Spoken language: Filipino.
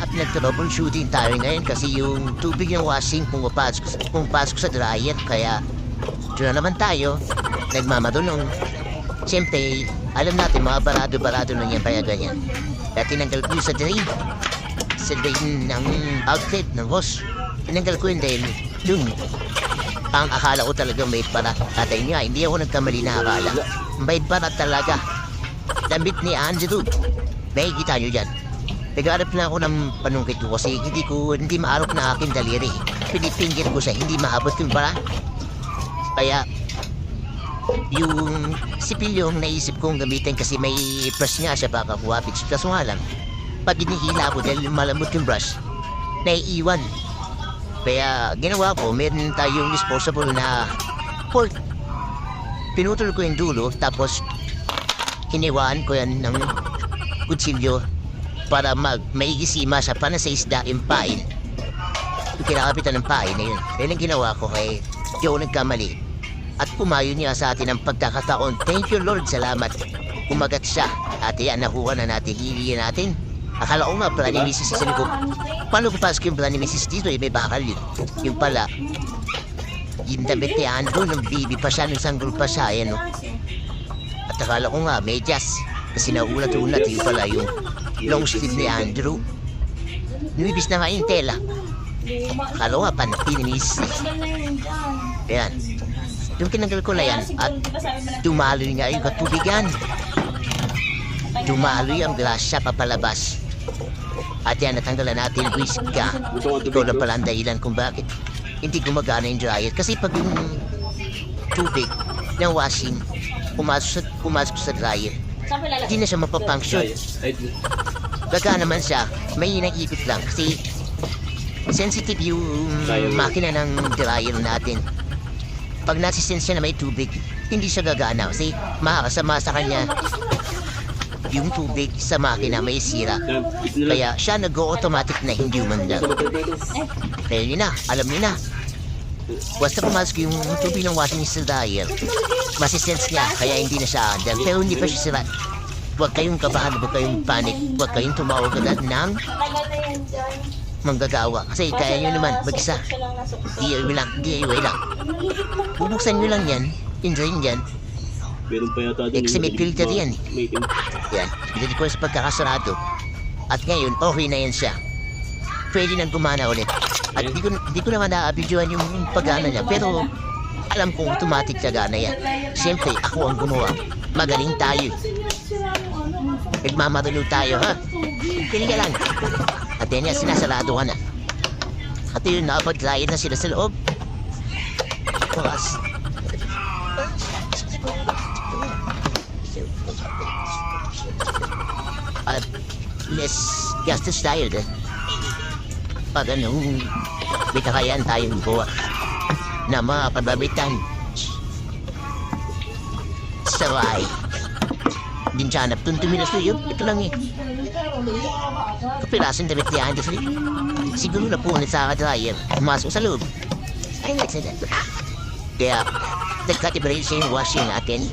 at nag-troubleshooting tayo ngayon kasi yung tubig ng washing pumapasok sa dryer. Kaya doon na naman tayo, nagmamadulong. Siyempre, alam natin mga barado-barado na yan kaya ganyan. Kaya tinanggal ko yung sa drain ng outlet ng hose. Tinanggal ko yun dahil dun. Ang akala ko talaga may para. Tatay nga, hindi ako nagkamali na akala. May para talaga. Damit ni Andrew. Nakikita nyo dyan. Nag-aarap na ako ng panungkit ko kasi hindi maarap na aking daliri. Pinipinggir ko siya, hindi maabot yung para. Kaya, yung sipilyo yung naisip kong gamitin kasi may brush nga siya baka kuwapit. Kaso nga lang, pag hinihila ko dahil malambot yung brush, naiiwan. Kaya ginawa ko, meron tayong disposable na fork. Pinutol ko yung dulo, tapos hiniwaan ko yan ng kutsilyo para maigisima siya para sa isda yung pain. Yung kinakapitan ng pain na yun. Yan ang ginawa ko kay Joe nagkamali. At pumayo niya sa atin ang pagkakataon. Thank you Lord, salamat. Kumagat siya. At yan, nakuha na natin, hiliyan natin. Akala ko nga, plan ni Mrs. Sabi ko, paano ko pasok yung plan ni Mrs. dito? May bakal yun. Yung pala, yung damit ni Andrew, nung baby pa siya, nung sanggol pa siya, no? At akala ko nga, medyas. Kasi naulat-ulat, yung pala yung long sleeve ni Andrew. Nuibis na nga yung tela. Akala ko nga, panatin ni Mrs. Ayan. Yung kinanggal ko na yan, at dumaloy nga yung katubigan. Dumaloy ang grasya papalabas. At yan, natanggalan natin yung whiska. Ito lang pala ang dahilan kung bakit hindi gumagana yung dryer. Kasi pag yung tubig ng washing pumasok sa dryer, hindi na siya mapapunction. Gagana naman siya, may inang-ipit lang. Kasi sensitive yung makina ng dryer natin. Pag nasisense siya na may tubig, hindi siya gagana. Kasi makakasama sa kanya yung tubig sa makina may sira. Kaya siya nag-automatic na hindi umanda. Kaya yun na, alam niyo na. Basta pumasok yung tubig ng washing sa dryer, masisense niya, kaya hindi na siya under. Pero hindi pa siya sira. Huwag kayong kabahan, huwag kayong panic, huwag kayong tumawag agad ng manggagawa. Kasi kaya nyo naman, mag-isa. DIY lang. Bubuksan nyo lang yan, enjoyin yan. Meron pa yata din Kasi may filter yan. Meeting. Yan, hindi ko sa pagkakasarado. At ngayon, okay na yan siya. Pwede nang gumana ulit. At hindi ko naman na-videoan yung pagana niya. Pero alam kong automatic na gana yan. Siyempre, ako ang gumawa. Magaling tayo. Nagmamarunong tayo, ha? Pili ka lang. At yan yan, sinasarado ka na. At yun, nakapag-client na sila sa loob. Bukas. At less gastos tayo din. Pag anong bitakayan tayong buwa na mga pababitan. Saway. Din siya naptuntumin na suyo. Ito lang eh. Kapirasan damit ni Anderson. Siguro na punit sa dryer. Pumasok sa loob. Ay, nagsadat. Kaya, nagkatibarin siya yung washing natin.